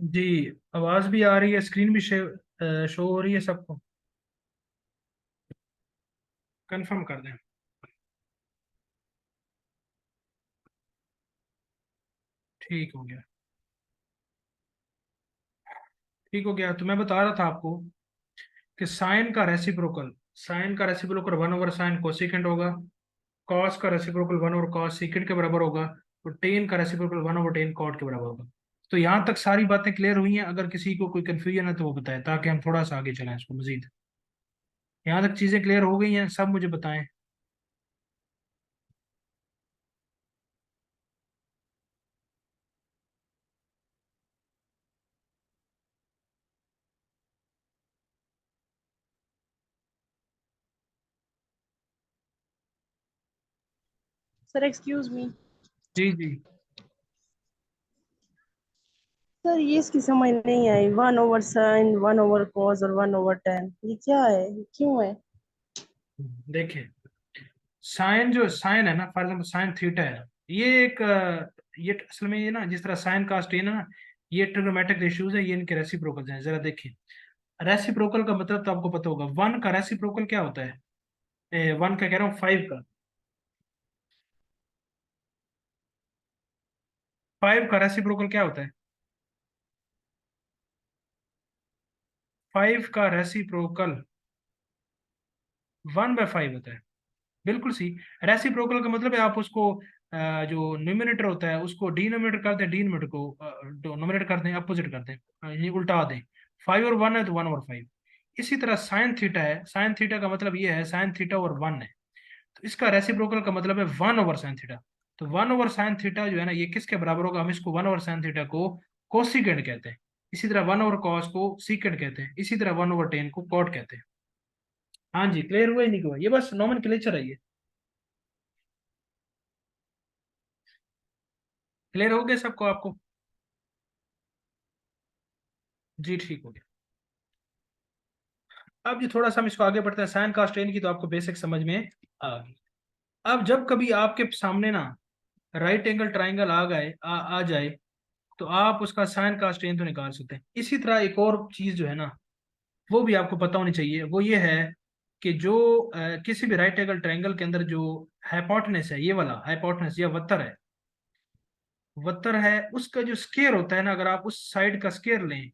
जी, आवाज भी आ रही है, स्क्रीन भी शो हो रही है सबको। कंफर्म कर दें। ठीक हो गया। ठीक हो गया, तो मैं बता रहा था आपको कि साइन का रेसिप्रोकल 1/sin कोसिकेंड होगा। कॉस का रेसिप्रोकल 1/cos सीकेंड के बराबर होगा। और टेन का रेसिप्रोकल 1/tan कॉट के बराबर होगा। तो यहाँ तक सारी बातें क्लियर हुई हैं? अगर किसी को कोई कंफ्यूजन है तो वो बताए, ताकि हम थोड़ा सा आगे चलें इसको मजीद। यहाँ तक चीजें क्लियर हो गई हैं? सब मुझे बताएं। Sir excuse me. जी जी। सर ये इसकी समझ नहीं आई, 1/sin, 1/cos और 1/tan, ये क्या है, ये क्यों है? देखिए, साइन है ना, फॉर एग्जाम्पल साइन थीटा है ना, ये एक ये असल में ये ना, जिस तरह साइन का स्टेन है ना, ये ट्रिग्नोमेट्रिक रेशियोज है, ये इनके रेसिप्रोकल हैं। जरा देखिए, रेसिप्रोकल का मतलब तो आपको पता होगा, वन का रेसिप्रोकल क्या होता है? वन का कह रहा हूँ, फाइव का। फाइव का रेसिप्रोकल क्या होता है? फाइव का रेसिप्रोकल 1/5 होता है। बिल्कुल सी। रेसिप्रोकल का मतलब है आप उसको जो न्यूमिनेटर होता है उसको डिनोमिनेटर कर दें, डिनोमिनेटर को नोमिनेटर कर दें, अपोजिट कर दें, ये उल्टा दें। 5/1 है तो 1/5। इसी तरह साइन थीटा है, साइन थीटा का मतलब ये है, साइन थीटा ओवर 1 है, तो इसका रेसिप्रोकल का मतलब है 1/sin थीटा। तो 1/sin थीटा जो है ना, ये किसके बराबर होगा? हम इसको 1/sin थीटा को कोसिकेंड कहते हैं। इसी तरह 1/cos को सीकेंड कहते हैं। इसी तरह 1/tan को कॉट कहते हैं। हाँ जी, क्लियर हुआ ही नहीं हुआ? ये बस नॉमेनक्लेचर है ये। क्लियर हो गया सबको आपको? जी, ठीक हो गया। अब जी थोड़ा सा हम इसको आगे बढ़ते हैं, साइन कास्ट टेन की तो आपको बेसिक समझ में आ गई। अब जब कभी आपके सामने ना राइट एंगल ट्राइंगल आ जाए, तो आप उसका साइन कास्ट टेन तो निकाल सकते हैं। इसी तरह एक और चीज जो है ना, वो भी आपको पता होनी चाहिए, वो ये है कि जो किसी भी राइट एंगल ट्राइंगल के अंदर जो हाइपोटेनस है, ये वाला हाइपोटेनस या वत्तर है, उसका जो स्केयर होता है ना, अगर आप उस साइड का स्केयर लें,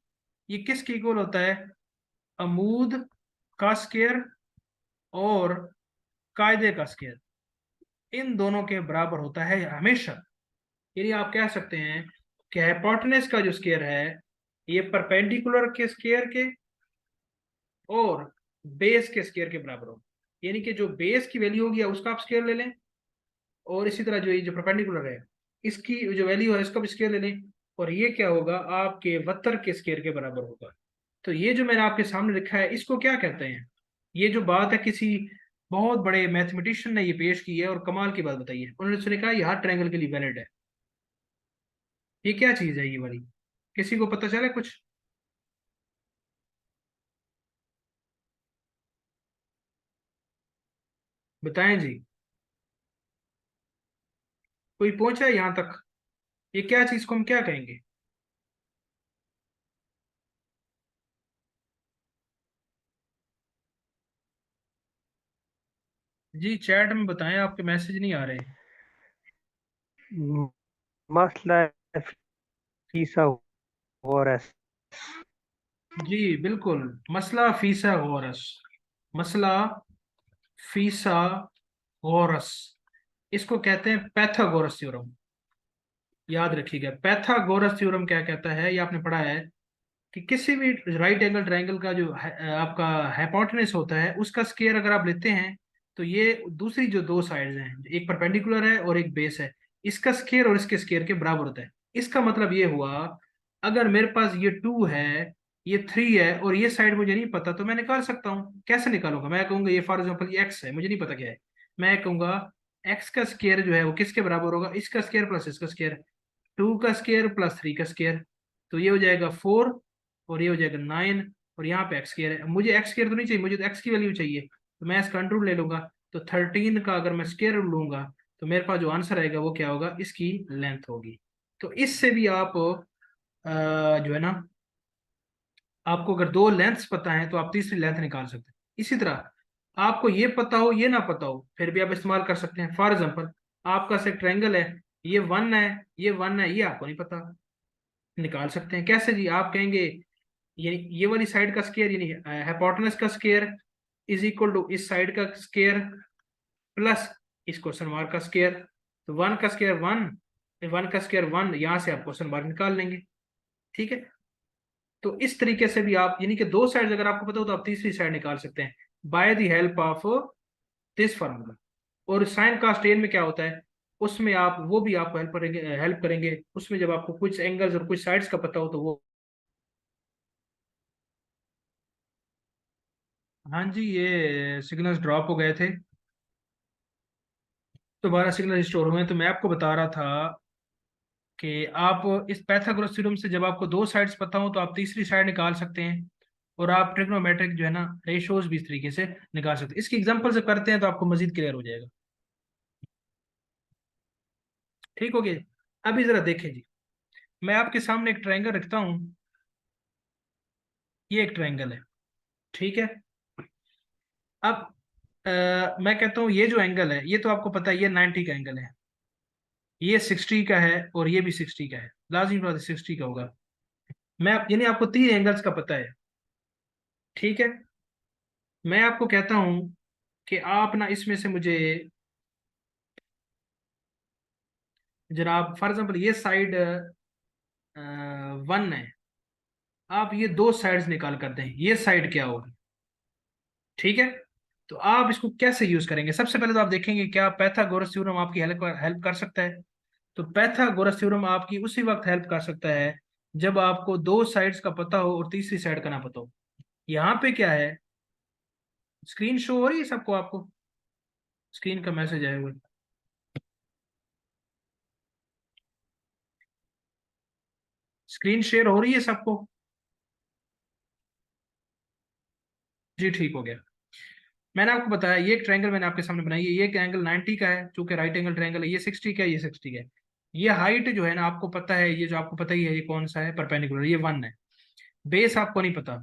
ये किसके इक्वल होता है? अमूद का स्केयर और कायदे का स्केयर, इन दोनों के बराबर होता है हमेशा। यानी आप कह सकते हैं कि हाइपोटेनस का जो स्केयर है, ये परपेंडिकुलर के स्केयर के और बेस के स्केयर के बराबर होगा। यानी कि जो बेस की वैल्यू होगी उसका आप स्केयर ले लें, और इसी तरह जो ये जो परपेंडिकुलर है, इसकी जो वैल्यू है इसका भी स्केयर ले लें, और ये क्या होगा? आपके वत्तर के स्केयर के बराबर होगा। तो ये जो मैंने आपके सामने लिखा है, इसको क्या कहते हैं? ये जो बात है, किसी बहुत बड़े मैथमेटिशियन ने ये पेश की है और कमाल की बात बताई है। उन्होंने उसने कहा ये हर ट्रायंगल के लिए वैलिड है। ये क्या चीज है ये वाली? किसी को पता चला कुछ? बताएं जी। कोई पहुंचा है यहाँ तक? ये क्या चीज को हम क्या कहेंगे? जी, चैट में बताएं, आपके मैसेज नहीं आ रहे। मसला फीसागोरस। जी बिल्कुल, मसला फीसागोरस। मसला फीसागोरस, इसको कहते हैं पैथागोरस थ्योरम। याद रखिएगा, पैथागोरस थ्योरम क्या कहता है, ये आपने पढ़ा है कि किसी भी राइट एंगल ट्रायंगल का जो आपका हाइपोटेनस होता है, उसका स्केयर अगर आप लेते हैं, तो ये दूसरी जो दो साइड्स हैं, एक परपेंडिकुलर है और एक बेस है, इसका स्केयर और इसके स्केयर के बराबर होता है। इसका मतलब ये हुआ, अगर मेरे पास ये 2 है, ये 3 है, और ये साइड मुझे नहीं पता, तो मैं निकाल सकता हूँ। कैसे निकालूंगा? मैं कहूंगा ये फॉर एग्जाम्पल ये एक्स है, मुझे नहीं पता क्या है। मैं कहूंगा एक्स का स्केयर जो है वो किसके बराबर होगा? इसका स्केयर प्लस इसका स्केयर। 2 का स्केयर प्लस 3 का स्केयर, तो ये हो जाएगा 4, और ये हो जाएगा 9, और यहाँ पे एक्स स्केयर है। अब मुझे एक्स स्केयर तो नहीं चाहिए, मुझे तो एक्स की वैल्यू चाहिए, तो मैं इसका अंडर रूट ले लूंगा। तो 13 का अगर मैं स्केयर लूंगा, तो मेरे पास जो आंसर आएगा वो क्या होगा? इसकी लेंथ होगी। तो इससे भी आप जो है ना, आपको अगर दो लेंथ्स पता है तो आप तीसरी लेंथ निकाल सकते हैं। इसी तरह आपको ये पता हो ये ना पता हो फिर भी आप इस्तेमाल कर सकते हैं। फॉर एग्जांपल आपका से ट्रायंगल है, ये वन है, ये वन है, ये आपको नहीं पता, निकाल सकते हैं। कैसे जी? आप कहेंगे ये वाली साइड का स्केयर यानी हाइपोटेनस का स्केयर इज इक्वल टू इस साइड का स्केयर प्लस इस क्वेश्चन मार्क का स्केयर। तो वन का स्केयर वन, वन का स्केयर वन, यहां से आप क्वेश्चन मार्क निकाल लेंगे। ठीक है, तो इस तरीके से भी आप यानी कि दो साइड अगर आपको पता हो तो आप तीसरी साइड निकाल सकते हैं by the help of this formula. और साइन कास्ट एन में क्या होता है, उसमें आप वो भी आपको हेल्प करेंगे उसमें, जब आपको कुछ एंगल्स और कुछ साइड्स का पता हो तो वो। हाँ जी, ये सिग्नल्स ड्रॉप हो गए थे, दोबारा सिग्नल स्टोर हुए। तो मैं आपको बता रहा था कि आप इस पाइथागोरस थ्योरम से जब आपको दो साइड्स पता हो तो आप तीसरी साइड निकाल सकते हैं। और आप ट्रिग्नोमेट्रिक जो है ना रेशोज भी इस तरीके से निकाल सकते हैं। इसकी एग्जांपल से करते हैं तो आपको मजीद क्लियर हो जाएगा। ठीक हो गया? अभी जरा देखें जी, मैं आपके सामने एक ट्रायंगल रखता हूं, ये एक ट्रायंगल है। ठीक है, अब मैं कहता हूँ ये जो एंगल है ये तो आपको पता है ये 90 का एंगल है, ये 60 का है और ये भी 60 का है, लाजिमी बात है 60 का होगा। मैं यानी आपको तीन एंगल्स का पता है। ठीक है, मैं आपको कहता हूं कि आप ना इसमें से मुझे जनाब फॉर एग्जांपल ये साइड वन है, आप ये दो साइड्स निकाल कर दें, ये साइड क्या होगी? ठीक है, तो आप इसको कैसे यूज करेंगे? सबसे पहले तो आप देखेंगे क्या पाइथागोरस थ्योरम आपकी हेल्प कर सकता है। तो पाइथागोरस थ्योरम आपकी उसी वक्त हेल्प कर सकता है जब आपको दो साइड्स का पता हो और तीसरी साइड का ना पता हो। यहाँ पे क्या है, स्क्रीन शो हो रही है सबको? आपको स्क्रीन का मैसेज आएगा? स्क्रीन शेयर हो रही है सबको? जी ठीक हो गया। मैंने आपको बताया ये एक ट्रायंगल मैंने आपके सामने बनाई है, ये एक एंगल 90 का है चूंकि राइट एंगल ट्रायंगल है, ये 60 का है, ये 60 का है। ये हाइट जो है ना आपको पता है, ये जो आपको पता ही है ये कौन सा है, परपेंडिकुलर, ये वन है। बेस आपको नहीं पता,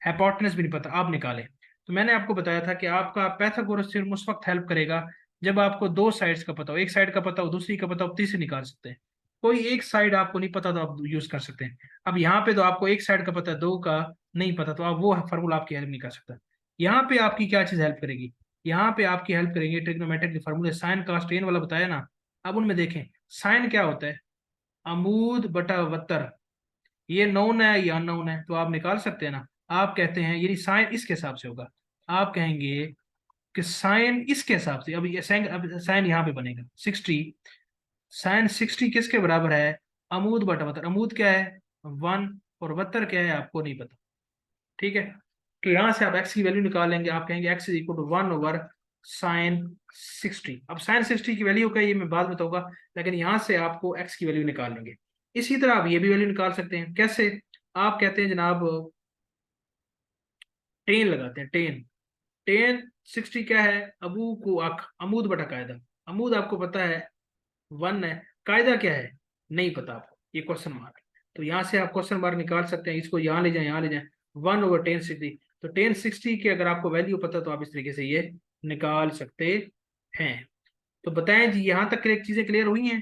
हाइपोटेनस भी नहीं पता, आप निकालें। तो मैंने आपको बताया था कि आपका पाइथागोरस थ्योरम उस वक्त हेल्प करेगा जब आपको दो साइड्स का पता हो, एक साइड का पता हो दूसरी का पता हो, तीसरी निकाल सकते हैं। कोई एक साइड आपको नहीं पता तो आप यूज कर सकते हैं। अब यहाँ पे तो आपको एक साइड का पता है, दो का नहीं पता, तो आप वो फार्मूला आपकी हेल्प नहीं कर सकता। यहाँ पे आपकी क्या चीज हेल्प करेगी? यहाँ पे आपकी हेल्प करेंगे ट्रिग्नोमेट्रिक के फार्मूले, साइन कास्ट टेन वाला बताया ना। अब उनमें देखें साइन क्या होता है, अमूद बटा वत्तर। ये नोन है या अननोन है तो आप निकाल सकते हैं ना। आप कहते हैं यदि साइन इसके हिसाब से होगा, आप कहेंगे कि साइन इसके हिसाब से, अब साइन यहाँ पे बनेगा 60, साइन 60 किसके बराबर है? अमूद बटा वत्तर। अमूद क्या है? वन, और वत्तर क्या है आपको नहीं पता। ठीक है, तो यहां से आप एक्स की वैल्यू निकालेंगे, आप कहेंगे X is equal to one over sine 60। अब साइन 60 की वैल्यू का ये मैं बाद में बताऊंगा, लेकिन यहां से आपको एक्स की वैल्यू निकालेंगे। इसी तरह आप ये भी वैल्यू निकाल सकते हैं। कैसे? आप कहते हैं जनाब टेन लगाते हैं, टेन, टेन 60 क्या है? अबू को अख, अमूद बटा कायदा। अमूद आपको पता है वन है, कायदा क्या है नहीं पता आपको, ये क्वेश्चन मार्क। तो यहाँ से आप क्वेश्चन मार्क निकाल सकते हैं, इसको यहाँ ले जाएं, यहाँ ले जाएं, वन ओवर टेन 60। तो टेन 60 की अगर आपको वैल्यू पता तो आप इस तरीके से ये निकाल सकते हैं। तो बताएं जी, यहाँ तक चीजें क्लियर हुई हैं?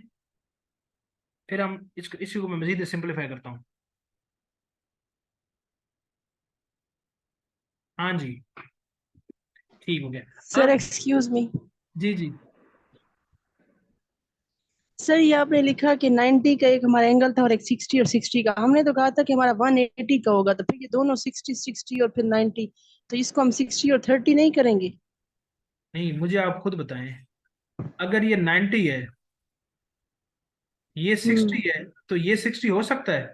फिर हम इसको इसी को मैं मजीद सिंप्लीफाई करता हूँ। हाँ जी, ठीक हो गया। सर अब एक्सक्यूज मी। जी जी, सर ये आपने लिखा कि 90 का एक हमारा एंगल था और एक 60 और 60 का, हमने तो कहा था कि हमारा 180 का होगा, तो फिर ये दोनों 60 60 और फिर 90, तो इसको हम 60 और 30 नहीं करेंगे? नहीं मुझे आप खुद बताएं, अगर ये 90 है ये 60 हम्म। है तो ये 60 हो सकता है?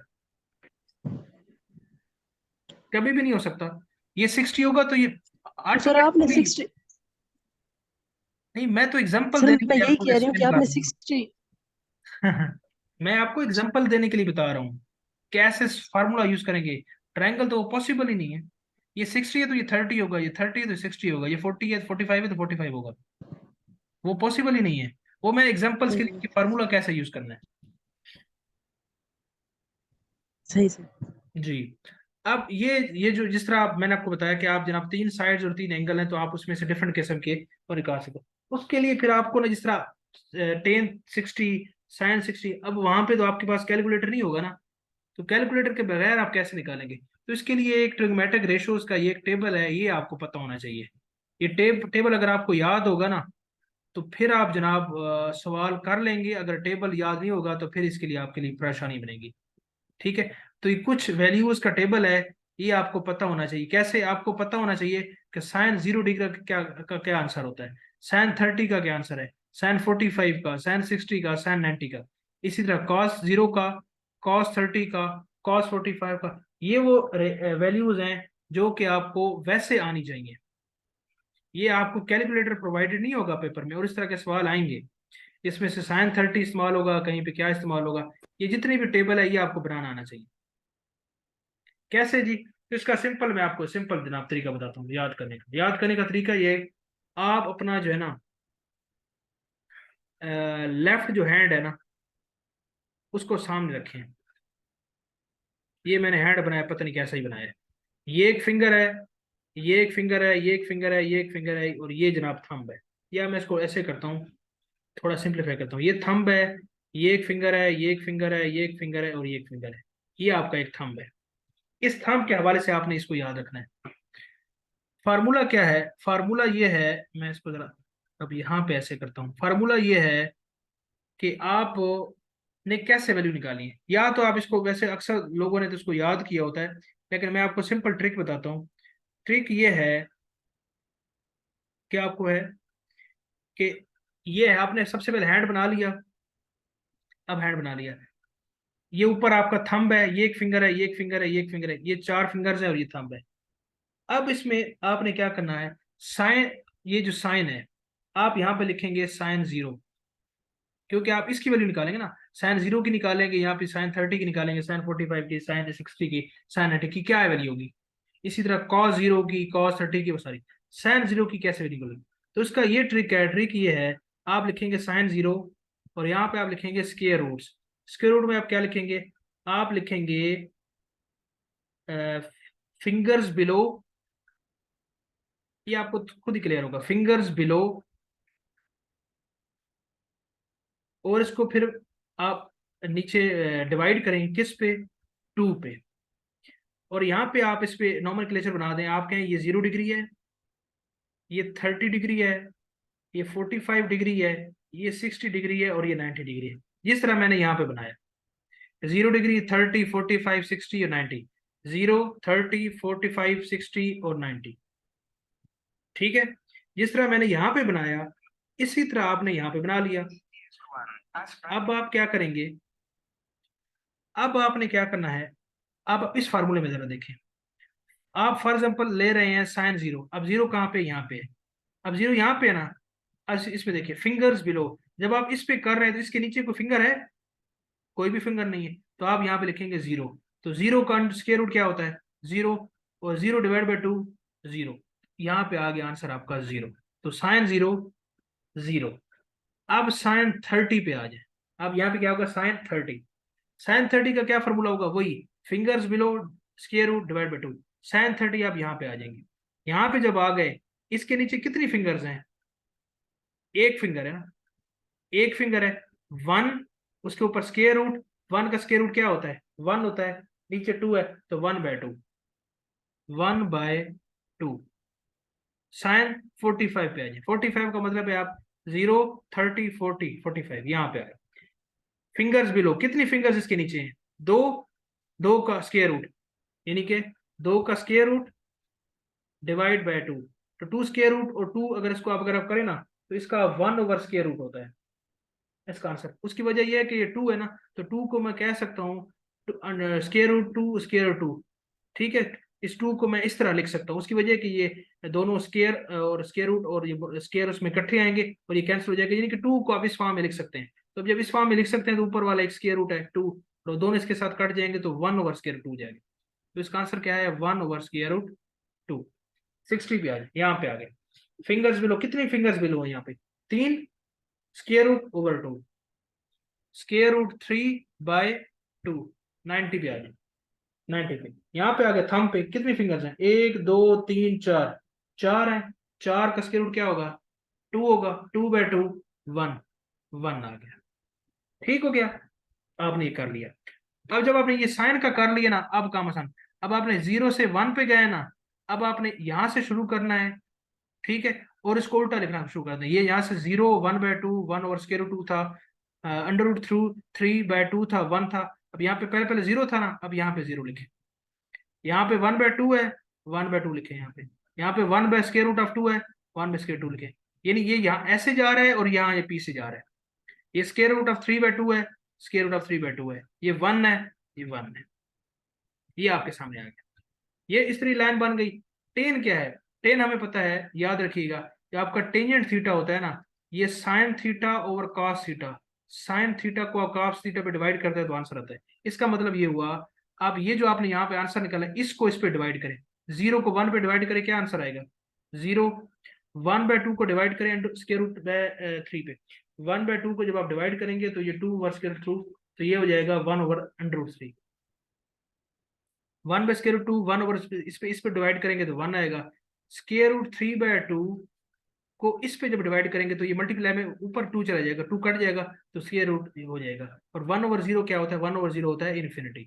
कभी भी नहीं हो सकता। ये 60 होगा तो ये तो सर आपने ऑटोमेटिकली। 60, नहीं, मैं तो एग्जांपल सर देने के मैं लिए यही आपको कह रही हूँ कि एक्सप्लेन कर आपने रहा 60, हूँ। मैं आपको एग्जांपल देने के लिए बता रहा हूँ कैसे फार्मूला यूज करेंगे। ट्रायंगल तो पॉसिबल ही नहीं है। ये 60 है तो ये 30 होगा, ये 30 है तो 60 होगा, ये 40 है तो 45 है तो 45 होगा। वो पॉसिबल ही नहीं है। वो मैं एग्जांपल्स के लिए फार्मूला कैसे यूज करना है। सही से। जी। अब ये जो जिस तरह मैंने आपको बताया कि आप जनाब 3 साइड्स और 3 एंगल हैं, तो आप उसमें से डिफरेंट किस्म के वो निकाल सको। उसके लिए फिर आपको ना जिस तरह टेन 60 साइन 60, अब वहां पे तो आपके पास कैलकुलेटर नहीं होगा ना, तो कैलकुलेटर के बगैर आप कैसे निकालेंगे? तो इसके लिए एक ट्रिग्मेटिक रेशोज का ये एक टेबल है, ये आपको पता होना चाहिए। ये टेबल अगर आपको याद होगा ना, तो फिर आप जनाब सवाल कर लेंगे। अगर टेबल याद नहीं होगा तो फिर इसके लिए आपके लिए परेशानी बनेगी। ठीक है, तो ये कुछ वैल्यूज का टेबल है, ये आपको पता होना चाहिए। कैसे आपको पता होना चाहिए कि साइन 0 डिग्री का क्या आंसर होता है, साइन 30 का क्या आंसर है, साइन 45 का, साइन 60 का, साइन 90 का। इसी तरह कॉस 0 का, कॉस 30 का, कॉस 45 का। ये वो वैल्यूज हैं जो कि आपको वैसे आनी चाहिए। ये आपको कैलकुलेटर प्रोवाइडेड नहीं होगा पेपर में, और इस तरह के सवाल आएंगे। इसमें से साइन 30 इस्तेमाल होगा, कहीं पे क्या इस्तेमाल होगा। ये जितनी भी टेबल है ये आपको बनाना आना चाहिए। कैसे जी? तो इसका सिंपल, मैं आपको सिंपल जनाब तरीका बताता हूँ याद करने का। याद करने का तरीका ये है, आप अपना जो है ना लेफ्ट जो हैंड है ना, उसको सामने रखें। ये मैंने हैंड बनाया, पता नहीं कैसा ही बनाया है। ये एक फिंगर है, ये एक फिंगर है, ये एक फिंगर है, ये एक फिंगर है, और ये जनाब थंब है। या मैं इसको ऐसे करता हूँ, थोड़ा सिंप्लीफाई करता हूँ। ये थंब है, ये एक फिंगर है, ये एक फिंगर है, ये एक फिंगर है, और ये एक फिंगर है। ये आपका एक थंब है। इस थंब के हवाले से आपने इसको याद रखना है। फार्मूला क्या है? फार्मूला ये है, मैं इसको जरा अब यहाँ पे ऐसे करता हूँ। फार्मूला ये है कि आप ने कैसे वैल्यू निकाली है। या तो आप इसको, वैसे अक्सर लोगों ने तो इसको याद किया होता है, लेकिन मैं आपको सिंपल ट्रिक बताता हूँ। ट्रिक ये है कि आपको है कि ये है, आपने सबसे पहले हैंड बना लिया। अब हैंड बना लिया, ये ऊपर आपका थंब है, ये एक फिंगर है, ये एक फिंगर है, ये एक फिंगर है, ये 4 फिंगर्स है और ये थंब है। अब इसमें आपने क्या करना है, साइन, ये जो साइन है, आप यहाँ पे लिखेंगे साइन 0, क्योंकि आप इसकी वैल्यू निकालेंगे ना। साइन 0 की निकालेंगे, यहाँ पे साइन 30 की निकालेंगे, साइन 45 की, साइन 60 की, साइन 90 की क्या वैल्यू होगी। इसी तरह कॉस 0 की, कॉस 30 की, सॉरी साइन 0 की कैसे वैल्यू निकालेंगे। तो इसका ये ट्रिक है। ट्रिक ये है, आप लिखेंगे साइन 0, और यहाँ पे आप लिखेंगे स्क्वायर रूट्स। स्क्वायर रूट में आप क्या लिखेंगे, आप लिखेंगे फिंगर्स बिलो। ये आपको खुद ही क्लियर होगा, फिंगर्स बिलो। और इसको फिर आप नीचे डिवाइड करेंगे किस पे, 2 पे। और यहाँ पे आप इस पे नॉमेनक्लेचर बना दें। आप कहें ये 0 डिग्री है, ये 30 डिग्री है, ये 45 डिग्री है, ये 60 डिग्री है, और ये 90 डिग्री है। जिस तरह मैंने यहाँ पे बनाया, 0 डिग्री, 30, 45, 60 और 90। 0, 30, 45, 60 और 90। ठीक है, जिस तरह मैंने यहाँ पे बनाया, इसी तरह आपने यहाँ पे बना लिया। अब आप क्या करेंगे, अब आपने क्या करना है, अब इस फार्मूले में जरा देखें। आप फॉर एग्जांपल ले रहे हैं साइन 0। अब 0 कहाँ पे, यहाँ पे है। अब 0 यहाँ पे है ना। अब इसमें देखिए फिंगर्स बिलो, जब आप इस पे कर रहे हैं तो इसके नीचे कोई फिंगर है? कोई भी फिंगर नहीं है। तो आप यहाँ पे लिखेंगे 0। तो 0 का स्क्वायर रूट क्या होता है, 0। और 0 डिवाइड बाई 2, 0। यहाँ पे आ गया आंसर आपका 0। तो साइन 0, 0। अब साइन 30 पे आ जाए। अब यहाँ पे क्या होगा, साइन 30। साइन 30 का क्या फॉर्मूला होगा, वही fingers below square root divide by 2। Sine 30 आप यहाँ पे आ जाएंगे। यहाँ पे जब आ गए, इसके नीचे कितनी फिंगर्स हैं, एक फिंगर है ना, एक फिंगर है, 1। उसके ऊपर स्क्वायर रूट, 1 का स्क्वायर रूट क्या होता है, 1 होता है। नीचे 2 है, तो 1/2, 1/2। साइन 45 पे आ जाए। 45 का मतलब है आप 0, 30, 40, 45 यहाँ पे आ गए। फिंगर्स बिलो, कितनी फिंगर्स इसके नीचे हैं, 2। 2 का स्क्वायर रूट, यानी कि 2 का स्क्वायर रूट डिवाइड बाय 2। तो 2 स्क्वायर रूट और 2, अगर इसको आप अगर आप करें ना, तो इसका 1/स्क्वायर रूट होता है इसका आंसर। उसकी वजह यह है कि ये 2 है ना, तो 2 को मैं कह सकता हूँ स्क्वायर रूट 2 स्क्वायर रूट 2। ठीक है, इस 2 को मैं इस तरह लिख सकता हूँ। उसकी वजह है कि ये दोनों स्क्वायर और स्क्वायर रूट और ये स्क्वायर उसमें इकट्ठे आएंगे और ये कैंसिल हो जाएगा, यानी कि 2 को आप इस फॉर्म में लिख सकते हैं। तो जब इस फॉर्म में लिख सकते हैं, तो ऊपर वाला एक स्क्वायर रूट है 2, तो दोनों इसके साथ कट जाएंगे, तो 1/स्क्वायर रूट हो जाएगा। तो इसका आंसर क्या है, 1/स्क्वायर रूट 2। 60 पे आ जाए, यहाँ पे आ गए। फिंगर्स बिलो, कितनी फिंगर्स बिलो है यहाँ पे, 3। Square root over 2, square root 3/2, 90 पे आ जाए। 90 पे। यहाँ पे आ गया थंब पे, कितनी फिंगर्स हैं? 1 2 3 4, 4 है। 4 का स्क्वायर रूट क्या होगा? 2 होगा। 2/2 1, 1 आ गया। ठीक हो गया, आपने ये कर लिया। अब जब आपने ये साइन का कर लिया ना, अब काम आसान। अब आपने 0 से 1 पे गए ना, अब आपने यहां से शुरू करना है, ठीक है, और इसको उल्टा लिखना शुरू कर दें। ये यहाँ से 0 1/2, 1/√2 था, √3/2 था, 1 था। अब यहाँ पे पहले पहले 0 था ना, अब यहाँ पे 0 लिखे। यहाँ पे 1/2 है, 1/2 लिखे। यहाँ पे 1/√2 है, 1/2 लिखे। यानी ये यहाँ ऐसे जा रहा है और यहाँ ये पी से जा रहा है। ये √3/2 है, √3/2 है। ये 1 है, ये 1 है। ये आपके सामने आ गया। ये इस तरह लाइन बन गई। टेन क्या है? टेन हमें पता है, याद रखिएगा, ये आपका टेंजेंट थीटा होता है ना, ये sine theta over cos theta. Sine theta को कॉस थीटा पे डिवाइड करते हैं तो आंसर आता है। इसका मतलब ये हुआ, अब ये जो आपने यहाँ पे आंसर निकाला, इसको इस पे डिवाइड करें। 0 को 1 पे डिवाइड करें, क्या आंसर आएगा? 0। 1/2 को डिवाइड करें स्क्वायर रूट 3 पे। 1/2 को जब आप डिवाइड करेंगे तो ये 2 ओवर स्क्वायर थ्रू, तो ये हो जाएगा 1/√3। 1/√2, 1 ओवर इस पे डिवाइड करेंगे तो 1 आएगा। √3/2 को इस पे जब डिवाइड करेंगे तो ये मल्टीप्लाई में ऊपर 2 चला जाएगा, 2 कट जाएगा, तो स्क्वायर रूट हो जाएगा। और 1/0 क्या होता है? 1/0 होता है इन्फिनिटी।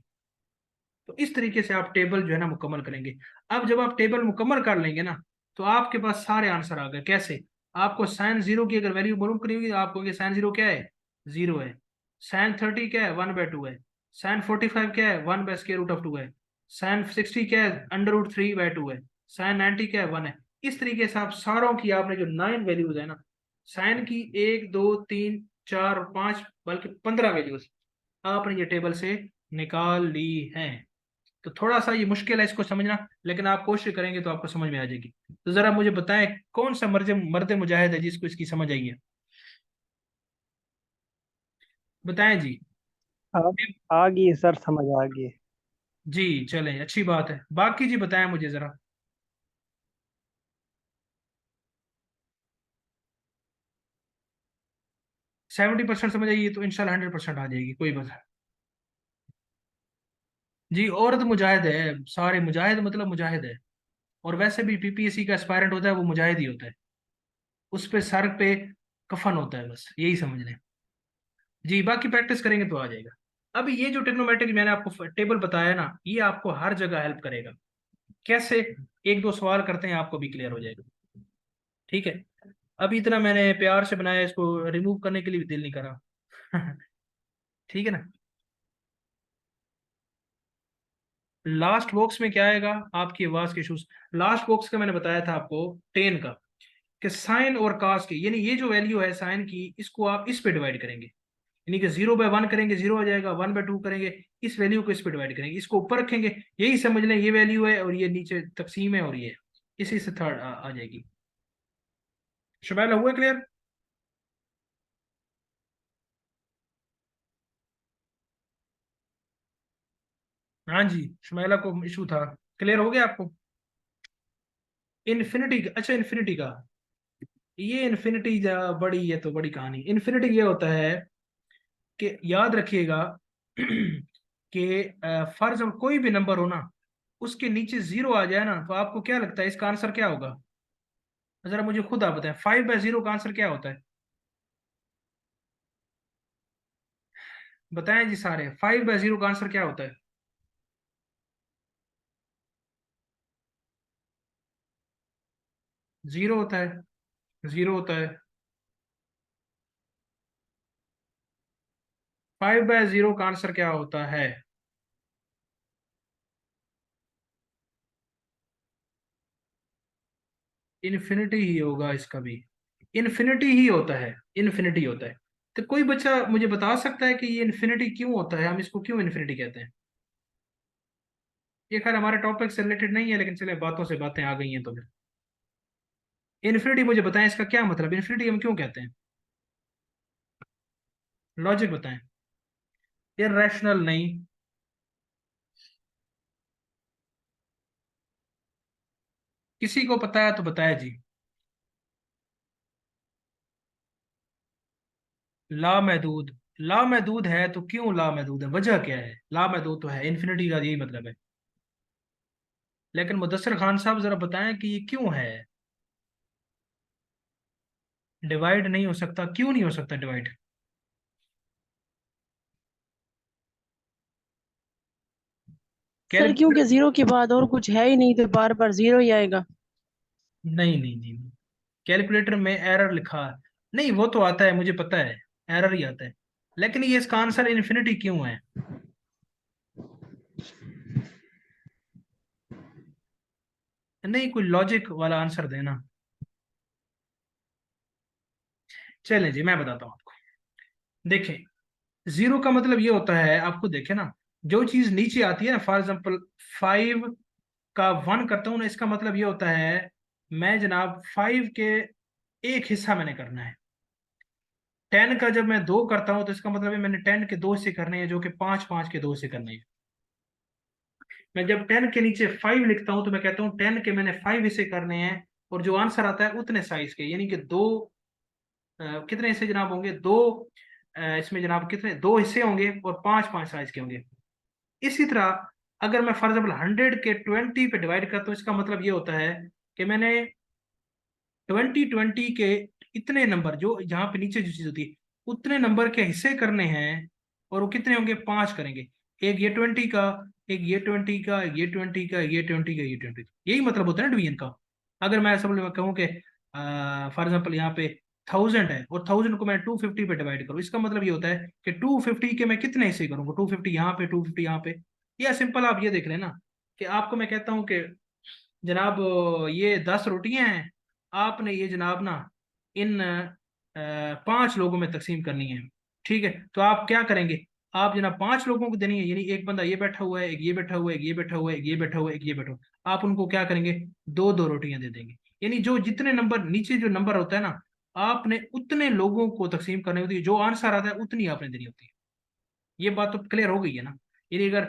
तो इस तरीके से आप टेबल जो है ना मुकम्मल करेंगे। अब जब आप टेबल मुकम्मल कर लेंगे ना, तो आपके पास सारे आंसर आ गए। कैसे? आपको साइन 0 की अगर वैल्यू मालूम करी होगी तो आप कहोगे साइन 0 क्या है? 0 है। साइन 30 क्या है? 1/2 है। साइन 45 क्या है? 1/√2 है। साइन 60 क्या है? √3/2 है। साइन 90 क्या है? 1 है। इस तरीके से आप सारों की, आपने जो 9 वैल्यूज है ना, साइन की 1 2 3 4 और 5, बल्कि 15 वैल्यूज आपने ये टेबल से निकाल ली हैं। तो थोड़ा सा ये मुश्किल है इसको समझना, लेकिन आप कोशिश करेंगे तो आपको समझ में आ जाएगी। तो जरा मुझे बताएं, कौन सा मर्द मर्द मुजाहिद है जिसको इसकी समझ आई है? बताएं जी। अब आ गई सर, समझ आ गई। जी चलें, अच्छी बात है। बाकी जी बताएं मुझे जरा। 70% समझ आइए तो इंशाल्लाह 100% आ जाएगी, कोई बात। जी, औरत मुजाहिद है, सारे मुजाहिद मतलब मुजाहिद है। और वैसे भी पीपीएससी का एस्पायरेंट होता है वो मुजाहिद ही होता है। उस पे सर पे कफन होता है, बस यही समझ लें। जी, बाकी प्रैक्टिस करेंगे तो आ जाएगा। अभी ये जो ट्रिग्नोमेट्रिक मैंने आपको टेबल बताया ना, ये आपको हर जगह हेल्प करेगा। कैसे? एक दो सवाल करते हैं, आपको भी क्लियर हो जाएगा। ठीक है, अभी इतना मैंने प्यार से बनाया, इसको रिमूव करने के लिए भी दिल नहीं करा। ठीक है ना। लास्ट बॉक्स में क्या आएगा? आपकी आवाज के इशूज। लास्ट बॉक्स का मैंने बताया था आपको, टेन का, कि साइन और कास की, यानी ये जो वैल्यू है साइन की, इसको आप इस पे डिवाइड करेंगे। यानी कि 0/1 करेंगे 0 आ जाएगा, 1/2 करेंगे, इस वैल्यू को इस पे डिवाइड करेंगे, इसको ऊपर रखेंगे, यही समझ लें ये वैल्यू है, और ये नीचे तकसीम है, और ये इसी से थर्ड आ जाएगी। शुबैला हुआ क्लियर? हाँ जी, शुमैला को इशू था। क्लियर हो गया आपको? इन्फिनिटी, अच्छा इन्फिनिटी का, ये इन्फिनिटी बड़ी, ये तो बड़ी कहानी। इन्फिनिटी ये होता है कि याद रखिएगा कि फर्ज कोई भी नंबर हो ना, उसके नीचे 0 आ जाए ना, तो आपको क्या लगता है इसका आंसर क्या होगा? जरा मुझे खुद आप बताएं, 5/0 का आंसर क्या होता है? बताएं जी सारे, 5/0 का आंसर क्या होता है? 0 होता है। 0 होता है। 5/0 का आंसर क्या होता है? इन्फिनिटी ही होगा इसका भी। इन्फिनिटी ही होता है, इन्फिनिटी होता है। तो कोई बच्चा मुझे बता सकता है कि ये इन्फिनिटी क्यों होता है, हम इसको क्यों इन्फिनिटी कहते हैं? ये खैर हमारे टॉपिक से रिलेटेड नहीं है, लेकिन चले, बातों से बातें आ गई हैं तो फिर इन्फिनिटी मुझे बताएं, इसका क्या मतलब, इन्फिनिटी हम क्यों कहते हैं? लॉजिक बताएं। इरेशनल नहीं। किसी को पता है तो बताया जी। लामहदूद। लामहदूद है तो क्यों लामहदूद है, वजह क्या है? लामहदूद तो है, इन्फिनिटी का यही मतलब है। लेकिन मुदस्सिर खान साहब जरा बताएं कि ये क्यों है, डिवाइड नहीं हो सकता, क्यों नहीं हो सकता डिवाइड? सर क्योंकि कैलकुलेटर, जीरो के बाद और कुछ है ही नहीं, तो बार बार जीरो ही आएगा। नहीं नहीं नहीं, कैलकुलेटर में एरर लिखा है। नहीं वो तो आता है, मुझे पता है, एरर ही आता है, लेकिन ये इसका आंसर इन्फिनिटी क्यों है? नहीं, कोई लॉजिक वाला आंसर देना। चलें जी, मैं बताता हूँ आपको। देखें, जीरो का मतलब ये होता है, आपको देखें ना, जो चीज नीचे आती है ना, फॉर एग्जाम्पल 5 का 1 करता हूँ ना, इसका मतलब ये होता है मैं जनाब 5 के एक हिस्सा मैंने करना है। 10 का जब मैं 2 करता हूँ तो इसका मतलब है मैंने 10 के 2 हिस्से करने हैं, जो कि 5 5 के 2 हिस्से करने हैं। मैं जब 10 के नीचे 5 लिखता हूँ तो मैं कहता हूँ 10 के मैंने 5 हिस्से करने हैं, और जो आंसर आता है उतने साइज के, यानी कि दो कितने हिस्से जनाब होंगे, दो इसमें जनाब कितने, दो हिस्से होंगे और 5 5 साइज के होंगे। इसी तरह अगर मैं फॉर एग्जाम्पल 100 के 20 पे डिवाइड करता हूँ, इसका मतलब ये होता है कि मैंने 20 के इतने नंबर, जो यहाँ पे नीचे जो चीज होती है, उतने नंबर के हिस्से करने हैं, और वो कितने होंगे, 5 करेंगे। एक ये 20 का, एक ये 20 का, एक ये 20 का, ये 20 का, ये 20, यही मतलब होता है ना डिवीजन का। अगर मैं सब मैं कहूँ कि फॉर एग्जाम्पल यहाँ पे 1000 है, और 1000 को मैं 250 पे डिवाइड करूँ, इसका मतलब ये होता है कि 250 के मैं कितने हिस्से करूंगा, 250 यहाँ पे, 250 यहाँ पे। या सिंपल आप ये देख रहे हैं ना, कि आपको मैं कहता हूँ कि जनाब ये 10 रोटियां हैं, आपने ये जनाब ना इन 5 लोगों में तकसीम करनी है। ठीक है, तो आप क्या करेंगे, आप जनाब 5 लोगों को देनी है, यानी एक बंदा ये बैठा हुआ है, एक ये बैठा हुआ है, एक ये बैठा हुआ है, एक ये बैठा हुआ है, एक ये बैठा हुआ है, आप उनको क्या करेंगे, दो दो रोटियां दे देंगे। यानी जो जितने नंबर नीचे जो नंबर होता है ना, आपने उतने लोगों को तकसीम करनी होती है, जो आंसर आता है उतनी आपने देनी होती है। ये बात तो क्लियर हो गई है ना? यानी अगर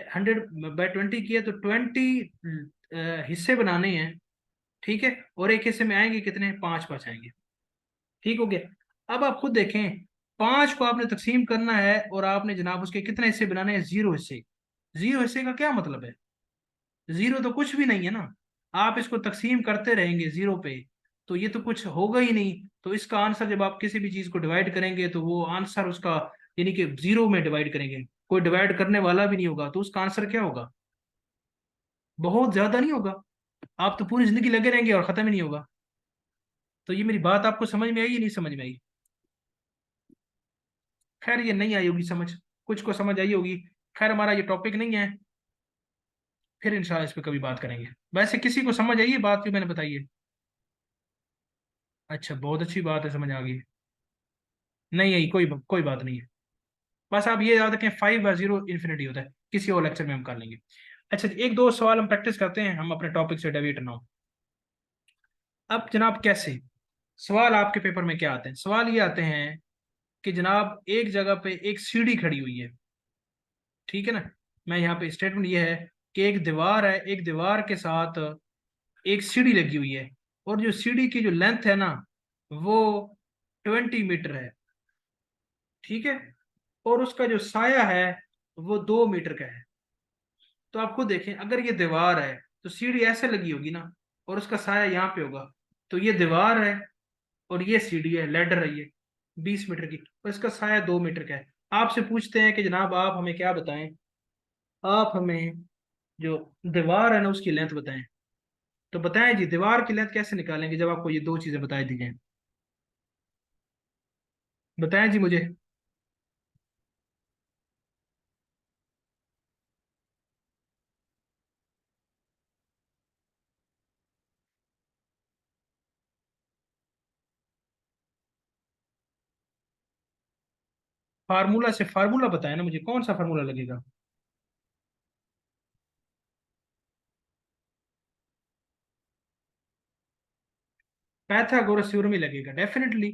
100/20 किया तो 20 हिस्से बनाने हैं, ठीक है, और एक हिस्से में आएंगे कितने, 5 5 आएंगे। ठीक हो गया। अब आप खुद देखें, 5 को आपने तकसीम करना है, और आपने जनाब उसके कितने हिस्से बनाने हैं, 0 हिस्से। 0 हिस्से का क्या मतलब है, जीरो तो कुछ भी नहीं है ना। आप इसको तकसीम करते रहेंगे जीरो पे, तो ये तो कुछ होगा ही नहीं। तो इसका आंसर, जब आप किसी भी चीज को डिवाइड करेंगे तो वो आंसर उसका, यानी कि जीरो में डिवाइड करेंगे, कोई डिवाइड करने वाला भी नहीं होगा, तो उसका आंसर क्या होगा, बहुत ज्यादा नहीं होगा। आप तो पूरी जिंदगी लगे रहेंगे और खत्म ही नहीं होगा। तो ये मेरी बात आपको समझ में आई या नहीं समझ में आई? खैर ये नहीं आई होगी समझ, कुछ को समझ आई होगी। खैर हमारा ये टॉपिक नहीं है, फिर इंशाल्लाह इस पे कभी बात करेंगे। वैसे किसी को समझ आई है बात जो मैंने बताई है? अच्छा, बहुत अच्छी बात है, समझ आ गई। नहीं आई, कोई कोई बात नहीं है। बस आप ये याद रखें, 5/0 इन्फिनिटी होता है। किसी और लेक्चर में हम कर लेंगे। अच्छा, एक दो सवाल हम प्रैक्टिस करते हैं, हम अपने टॉपिक से डेविएट ना हो। अब जनाब कैसे सवाल आपके पेपर में क्या आते हैं, सवाल ये आते हैं कि जनाब एक जगह पे एक सीढ़ी खड़ी हुई है, ठीक है ना। मैं यहाँ पे स्टेटमेंट ये है कि एक दीवार है, एक दीवार के साथ एक सीढ़ी लगी हुई है, और जो सीढ़ी की जो लेंथ है ना, वो 20 मीटर है, ठीक है, और उसका जो साया है वो 2 मीटर का है। तो आप खुद देखें, अगर ये दीवार है तो सीढ़ी ऐसे लगी होगी ना, और उसका साया यहाँ पे होगा। तो ये दीवार है और ये सीढ़ी है, लैडर है ये 20 मीटर की, और इसका साया 2 मीटर का है। आपसे पूछते हैं कि जनाब आप हमें क्या बताएं, आप हमें जो दीवार है ना उसकी लेंथ बताएं। तो बताएं जी, दीवार की लेंथ कैसे निकालेंगे जब आपको ये दो चीजें बताई दी जाएं? बताएं जी मुझे। फार्मूला से, फार्मूला बताएं ना मुझे, कौन सा फार्मूला लगेगा? पैथागोरस थ्योरम ही लगेगा डेफिनेटली।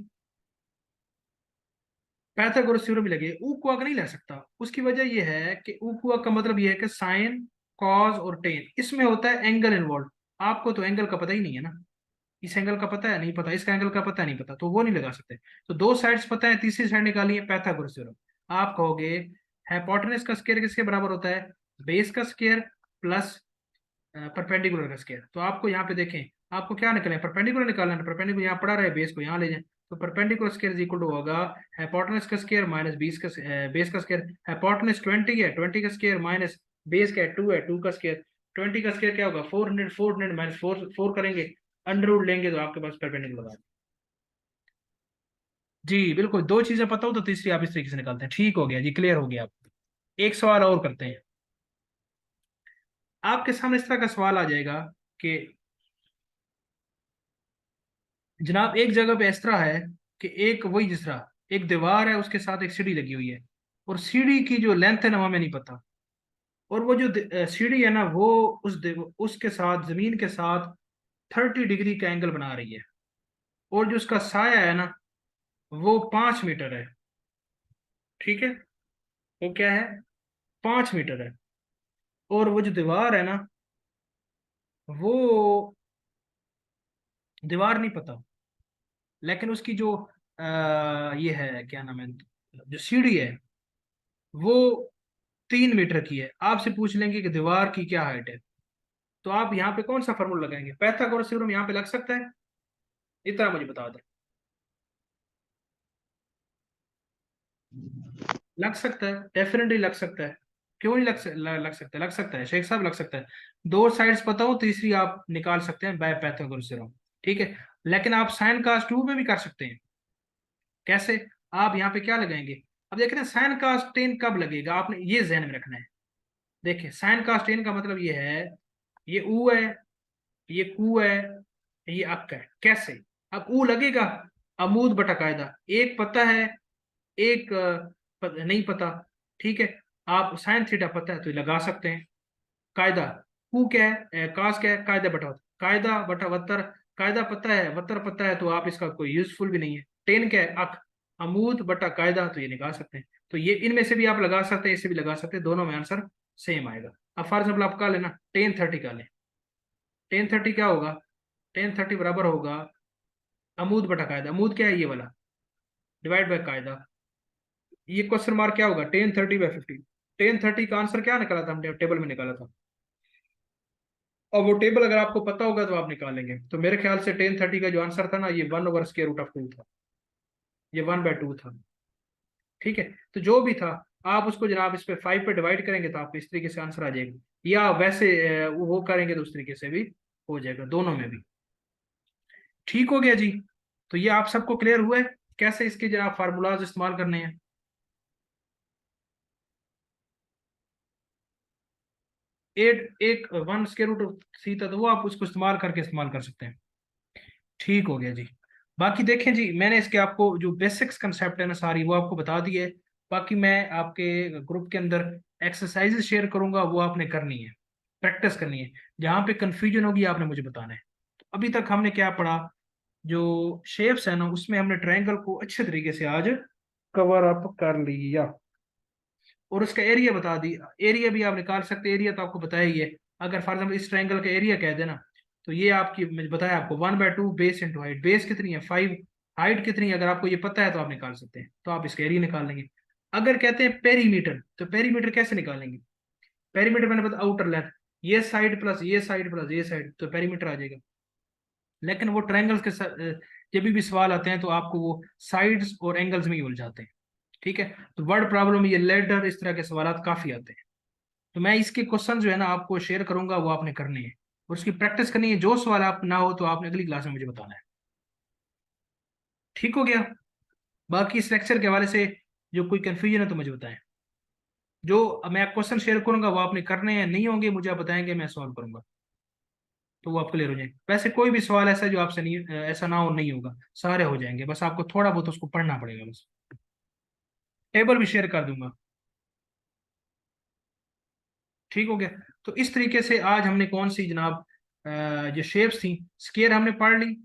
पैथागोरस थ्योरम ही लगेगा, ऊक्वाक नहीं लग सकता। उसकी वजह यह है कि ऊक्वाक का मतलब यह है कि साइन, कॉस और टेन, इसमें होता है एंगल इन्वॉल्व। आपको तो एंगल का पता ही नहीं है ना, इस एंगल का पता है नहीं पता, इसका एंगल का पता है नहीं पता, तो वो नहीं लगा सकते। तो दो साइड्स पता है, तीसरी साइड निकाली है, पैथागोरस थ्योरम। आप कहोगे हाइपोटेनस का स्क्वायर किसके बराबर होता है, बेस का स्क्वायर प्लस परपेंडिकुलर का स्केयर। तो आपको यहाँ पे देखें, आपको क्या निकले, परपेंडिकुलर निकालना है। परपेंडिकुलर यहाँ पड़ा रहे, बेस को यहाँ ले जाए, तो perpendicular square is equal to होगा हाइपोटेनस का स्केयर माइनस बेस का स्केयर। हाइपोटेनस 20 है, 20 का स्केयर माइनस बेस का 2 है, 2 का स्केयर। 20 का स्केयर क्या होगा, 400, 400 माइनस 4 करेंगे, अंडर रूट लेंगे, तो आपके पास परपेंडिकुलर आ जी। बिल्कुल, दो चीजें पता हो तो तीसरी आप इस तरीके से निकालते हैं। ठीक हो गया जी, क्लियर हो गया। आप एक सवाल और करते हैं। आपके सामने इस तरह का सवाल आ जाएगा कि जनाब एक जगह पे इस तरह है कि एक वही जिस तरह एक दीवार है, उसके साथ एक सीढ़ी लगी हुई है, और सीढ़ी की जो लेंथ है ना वो हमें नहीं पता, और वो जो सीढ़ी है ना वो उसके साथ जमीन के साथ 30 डिग्री का एंगल बना रही है, और जो उसका साया है ना वो 5 मीटर है। ठीक है, वो क्या है, 5 मीटर है। और वो जो दीवार है ना, वो दीवार नहीं पता, लेकिन उसकी जो ये है क्या नाम है, जो सीढ़ी है वो 3 मीटर की है। आपसे पूछ लेंगे कि दीवार की क्या हाइट है, तो आप यहाँ पे कौन सा फॉर्मूला लगाएंगे, पाइथागोरस थ्योरम यहाँ पे लग सकता है, इतना मुझे बता दें। लग सकता है, डेफिनेटली लग सकता है। क्यों नहीं लग सकता है, लग सकता है शेख साहब, लग सकता है। दो साइड्स पता हो, तीसरी आप निकाल सकते हैं बाय पाइथागोरस थ्योरम। ठीक है, लेकिन आप साइन कास 2 में भी कर सकते हैं। कैसे, आप यहाँ पे क्या लगाएंगे, अब देख रहे हैं साइन कास 10 कब लगेगा, आपने ये जहन में रखना है। देखिए साइन कास 10 का मतलब ये है, ये ऊ है, ये कू है, ये अक है। कैसे, अब ऊ लगेगा, अमूद बटा कायदा, एक पता है, एक नहीं पता। ठीक है, आप साइन थीटा पता है तो ये लगा सकते हैं। कायदा, कू क्या है, कास क्या है, कायदा बटा वत्तर, कायदा बटा वत्तर, कायदा पता है, वत्तर पता है, तो आप इसका कोई यूजफुल भी नहीं है। टेन क्या है, अक, अमूद बटा कायदा, तो ये निकाल सकते हैं। तो ये इनमें से भी आप लगा सकते हैं, इससे भी लगा सकते हैं, दोनों में आंसर सेम आएगा। अब फॉर एग्जाम्पल आप का लेना, 1030 का लें। 1030 क्या होगा, 1030 बराबर होगा अमूद बटा कायदा, अमूद क्या है, ये वाला, डिवाइड बाय कायदा। ये क्वेश्चन मार्क क्या होगा, 1030/50। 1030 का आंसर क्या निकाला था हमने, टेबल में निकाला था। और वो टेबल अगर आपको पता होगा तो आप निकालेंगे। तो मेरे ख्याल से 1030 का जो आंसर था ना, ये 1/√2 था, ये 1/2 था। ठीक है, तो जो भी था, आप उसको जनाब इस पे 5 पे डिवाइड करेंगे तो आपको इस तरीके से आंसर आ जाएगा, या वैसे वो करेंगे तो उस तरीके से भी हो जाएगा, दोनों में भी। ठीक हो गया जी। तो ये आप सबको क्लियर हुआ है कैसे इसके जनाब फार्मूलाज इस्तेमाल करने हैं। एक 1√3 था, तो वो आप उसको इस्तेमाल करके इस्तेमाल कर सकते हैं। ठीक हो गया जी। बाकी देखें जी, मैंने इसके आपको जो बेसिक्स कंसेप्ट है ना सारी, वो आपको बता दी है। बाकी मैं आपके ग्रुप के अंदर एक्सरसाइजेस शेयर करूंगा, वो आपने करनी है, प्रैक्टिस करनी है। जहाँ पे कंफ्यूजन होगी आपने मुझे बताना है। अभी तक हमने क्या पढ़ा, जो शेप्स है ना उसमें हमने ट्रायंगल को अच्छे तरीके से आज कवर अप कर लिया, और उसका एरिया बता दी। एरिया भी आप निकाल सकते हैं, एरिया तो आपको बताया ही है। अगर फॉर एग्जाम्पल इस ट्रायंगल का एरिया कह देना, तो ये आपकी, मैंने बताया आपको 1/2 बेस इंटू हाइट, बेस कितनी है 5, हाइट कितनी है, अगर आपको ये पता है तो आप निकाल सकते हैं, तो आप इसका एरिया निकाल लेंगे। अगर कहते हैं पेरीमीटर, तो पेरीमीटर कैसे निकालेंगे, पेरीमीटर मैंने बताया आउटर लेंथ, ये साइड प्लस ये साइड प्लस ये साइड, तो पेरीमीटर आ जाएगा। लेकिन वो ट्रायंगल्स के जब भी सवाल आते हैं तो आपको वो साइड्स और एंगल्स में ही उलझाते हैं। ठीक है, तो वर्ड प्रॉब्लम, ये लेडर, इस तरह के सवाल काफी आते हैं। तो मैं इसके क्वेश्चन जो है ना आपको शेयर करूंगा, वो आपने करने हैं और उसकी प्रैक्टिस करनी है। जो सवाल आप ना हो तो आपने अगली क्लास में मुझे बताना है। ठीक हो गया। बाकी इस लेक्चर के हवाले से जो कोई कंफ्यूजन है तो मुझे बताएं। जो मैं क्वेश्चन शेयर करूंगा वो आपने करने हैं, नहीं होंगे मुझे आप बताएंगे, मैं सॉल्व करूंगा, तो वो आप क्लियर हो जाएंगे। वैसे कोई भी सवाल ऐसा जो आपसे नहीं, ऐसा ना हो, नहीं होगा, सारे हो जाएंगे, बस आपको थोड़ा बहुत उसको पढ़ना पड़ेगा बस। टेबल भी शेयर कर दूंगा। ठीक हो गया। तो इस तरीके से आज हमने कौन सी जनाब जो शेप्स थी, स्केयर हमने पढ़ ली,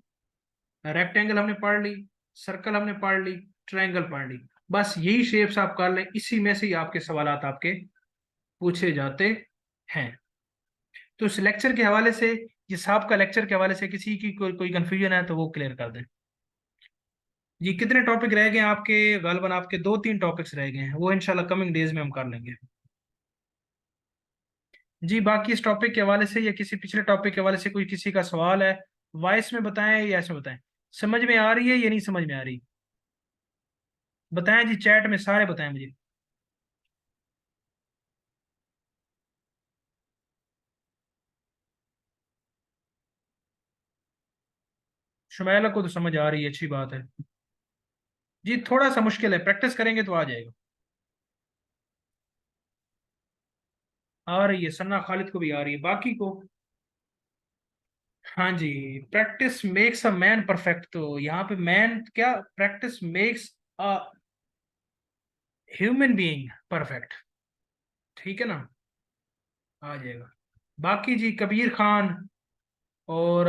रेक्टेंगल हमने पढ़ ली, सर्कल हमने पढ़ ली, ट्रायंगल पढ़ ली। बस यही शेप्स आप कर लें, इसी में से ही आपके सवालात आपके पूछे जाते हैं। तो इस लेक्चर के हवाले से, जिस आपका लेक्चर के हवाले से किसी की कोई कंफ्यूजन है तो वो क्लियर कर दें जी। कितने टॉपिक रह गए हैं आपके, गालबन आपके 2-3 टॉपिक्स रह गए हैं, वो इंशाल्लाह कमिंग डेज में हम कर लेंगे जी बाकी इस टॉपिक के हवाले से या किसी पिछले टॉपिक के हवाले से कोई किसी का सवाल है, वॉइस में बताएं या ऐसे बताएं, समझ में आ रही है या नहीं समझ में आ रही? बताएं जी, चैट में सारे बताएं मुझे। शुमैला को तो समझ आ रही है, अच्छी बात है। जी थोड़ा सा मुश्किल है, प्रैक्टिस करेंगे तो आ जाएगा। आ रही है, सन्ना खालिद को भी आ रही है, बाकी को। हाँ जी, practice makes a man perfect, तो यहाँ पे मैन क्या, practice makes a human being perfect. ठीक है ना, आ जाएगा। बाकी जी कबीर खान और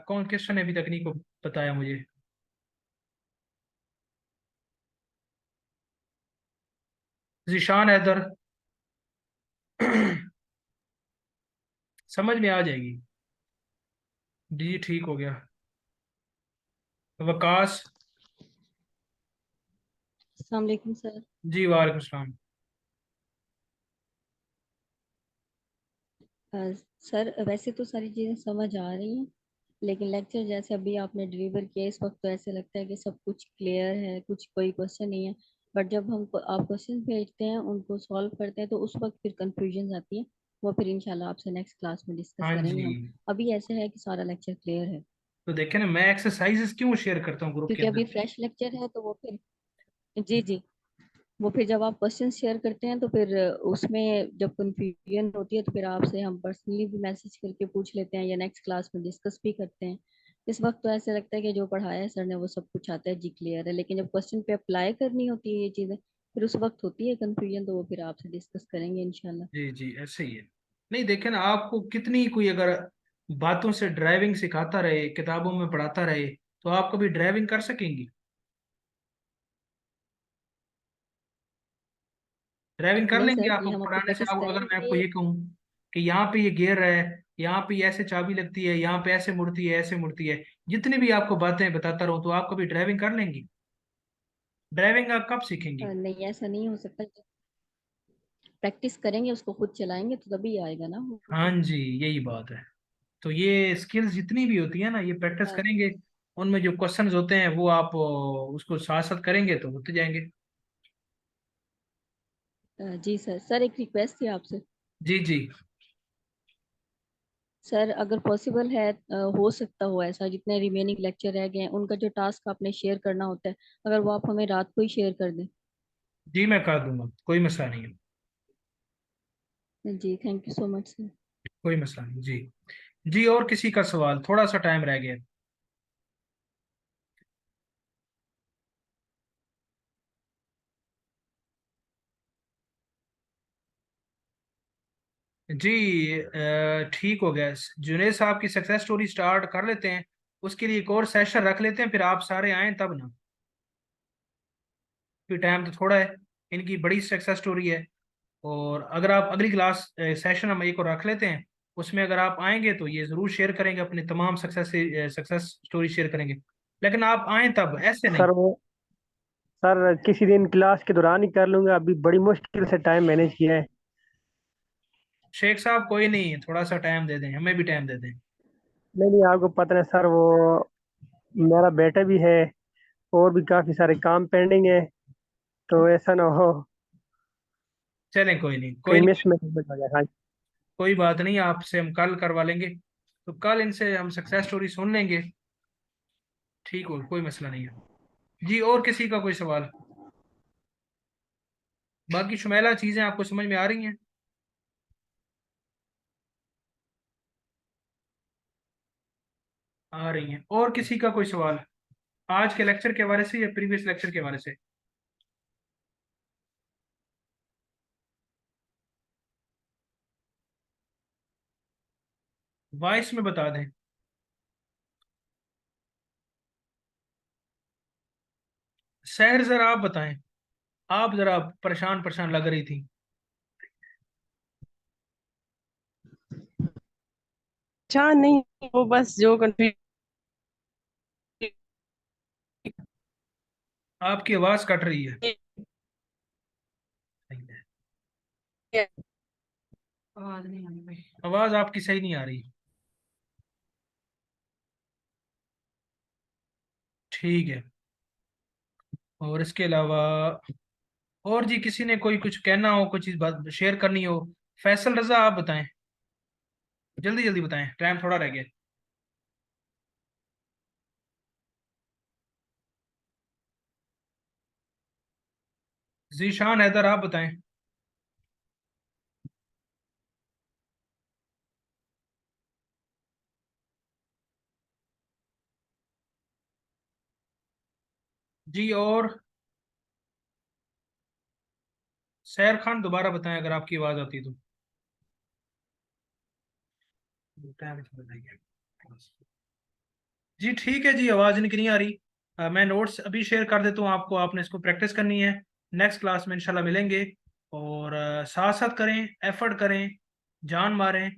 कौन किसने अभी तक नहीं को बताया मुझे? जिशान हैदर समझ में आ जाएगी। जी ठीक हो गया। वकास। अस्सलाम वालेकुम सर। जी वालेकुम सलाम। सर वैसे तो सारी चीज़ें समझ आ रही हैं, लेकिन लेक्चर जैसे अभी आपने डिलीवर किया इस वक्त तो ऐसे लगता है कि सब कुछ क्लियर है, कुछ कोई क्वेश्चन नहीं है। बट जब हम आप क्वेश्चन भेजते हैं उनको सॉल्व करते हैं तो उस वक्त फिर कंफ्यूजन आती है। वो फिर इंशाल्लाह आपसे नेक्स्ट क्लास में डिस्कस हाँ करेंगे जी, हम। अभी ऐसे है कि सारा लेक्चर क्लियर है, तो देखे ना, मैं एक्सरसाइजेस क्यों शेयर करता हूँ ग्रुप के क्योंकि अभी अंदर। फ्रेश लेक्चर है तो वो फिर जी जी, वो फिर जब आप क्वेश्चन शेयर करते हैं तो फिर उसमें जब कंफ्यूजन होती है तो फिर आपसे हम पर्सनली भी मैसेज करके पूछ लेते हैं या नेक्स्ट क्लास में डिस्कस भी करते हैं। इस वक्त तो ऐसे लगता है कि जो पढ़ाया है सर ने वो सब कुछ आता है जी, क्लियर है, लेकिन जब क्वेश्चन पे अप्लाई करनी होती है ये चीज़ें फिर उस वक्त होती है कंफ्यूजन, तो वो फिर आपसे डिस्कस करेंगे इंशाल्लाह। जी जी ऐसे ही है। नहीं देखे ना, आपको कितनी कोई अगर बातों से ड्राइविंग सिखाता रहे, किताबों में पढ़ाता रहे, तो आप कभी ड्राइविंग कर सकेंगी? ड्राइविंग कर नहीं लेंगे सर, ये आपको हम अपनी पढ़ाने से? प्रैक्टिस आपको अगर मैं आपको करेंगे। ये कहूँ कि यहाँ पे ये गियर है, यहाँ पे ये ऐसे चाबी लगती है, यहाँ पे ऐसे मुड़ती है, ऐसे मुड़ती है, जितनी भी आपको बातें बताता रहूँ, तो आप कभी ड्राइविंग कर लेंगी? ड्राइविंग आप कब सीखेंगी? नहीं ऐसा नहीं हो सकता, प्रैक्टिस करेंगे उसको खुद चलाएंगे तो तभी आएगा ना वो। हाँ जी, यही बात है। तो ये स्किल्स जितनी भी होती है ना, ये प्रैक्टिस अ, करेंगे, उनमें जो क्वेश्चंस होते हैं वो आप उसको साथ साथ करेंगे तो होते जाएंगे। जी सर। सर एक रिक्वेस्ट थी आपसे। जी जी। सर अगर पॉसिबल है हो सकता हो ऐसा, जितने रिमेनिंग लेक्चर रह गए हैं उनका जो टास्क आपने शेयर करना होता है अगर वो आप हमें रात को ही शेयर कर दें। जी मैं कर दूंगा, कोई मसला नहीं है। जी thank you so much sir. कोई मसला नहीं जी। जी और किसी का सवाल? थोड़ा सा टाइम रह गया। जी ठीक हो गया। जुनेद साहब की सक्सेस स्टोरी स्टार्ट कर लेते हैं, उसके लिए एक और सेशन रख लेते हैं, फिर आप सारे आए तब ना, फिर टाइम तो थोड़ा है। इनकी बड़ी सक्सेस स्टोरी है, और अगर आप अगली क्लास सेशन हम एक और रख लेते हैं, उसमें अगर आप आएंगे तो ये ज़रूर शेयर करेंगे, अपनी तमाम सक्सेस स्टोरी शेयर करेंगे। लेकिन आप आए तब, ऐसे नहीं। सर वो सर किसी दिन क्लास के दौरान ही कर लूंगा, अभी बड़ी मुश्किल से टाइम मैनेज किया है। शेख साहब कोई नहीं, थोड़ा सा टाइम दे दें, हमें भी टाइम दे दें। नहीं नहीं, आपको पता है सर, वो मेरा बेटा भी है और भी काफी सारे काम पेंडिंग है, तो ऐसा ना हो चलें, कोई नहीं, कोई कहीं नहीं। मिस में हो जाए। हाँ। कोई बात नहीं, आपसे हम कल करवा लेंगे, तो कल इनसे हम सक्सेस स्टोरी सुन लेंगे। ठीक हो, कोई मसला नहीं है। जी और किसी का कोई सवाल? बाकी शुमेला चीज़ें आपको समझ में आ रही हैं? आ रही हैं। और किसी का कोई सवाल आज के लेक्चर के बारे से या प्रीवियस लेक्चर के बारे से? वॉइस में बता दें। शहर जरा आप बताएं, आप जरा परेशान परेशान लग रही थी। अच्छा नहीं, वो बस जो कंफ्यूज आपकी आवाज कट रही है। आवाज नहीं आ रही भाई, आवाज आपकी सही नहीं आ रही। ठीक है। और इसके अलावा और जी किसी ने कोई कुछ कहना हो, कोई चीज बात शेयर करनी हो? फैसल रजा आप बताएं, जल्दी जल्दी बताएं, टाइम थोड़ा रह गया। जीशान हैदर आप बताएं। जी और सैर खान दोबारा बताएं अगर आपकी आवाज आती है तो। टाइम थोड़ा रह गया। जी ठीक है जी, आवाज नहीं आ रही। मैं नोट्स अभी शेयर कर देता हूँ आपको, आपने इसको प्रैक्टिस करनी है। नेक्स्ट क्लास में इंशाल्लाह मिलेंगे। और साथ साथ करें, एफर्ट करें, जान मारें।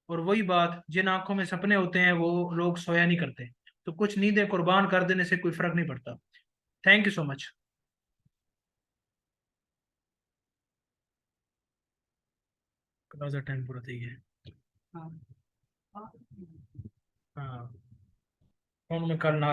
और वही बात, जिन आंखों में सपने होते हैं वो लोग सोया नहीं करते। तो कुछ नींदें कुर्बान कर देने से कोई फर्क नहीं पड़ता। Thank you so much. Class time पूरा થઈ गया। हाँ हाँ, फोन में कल ना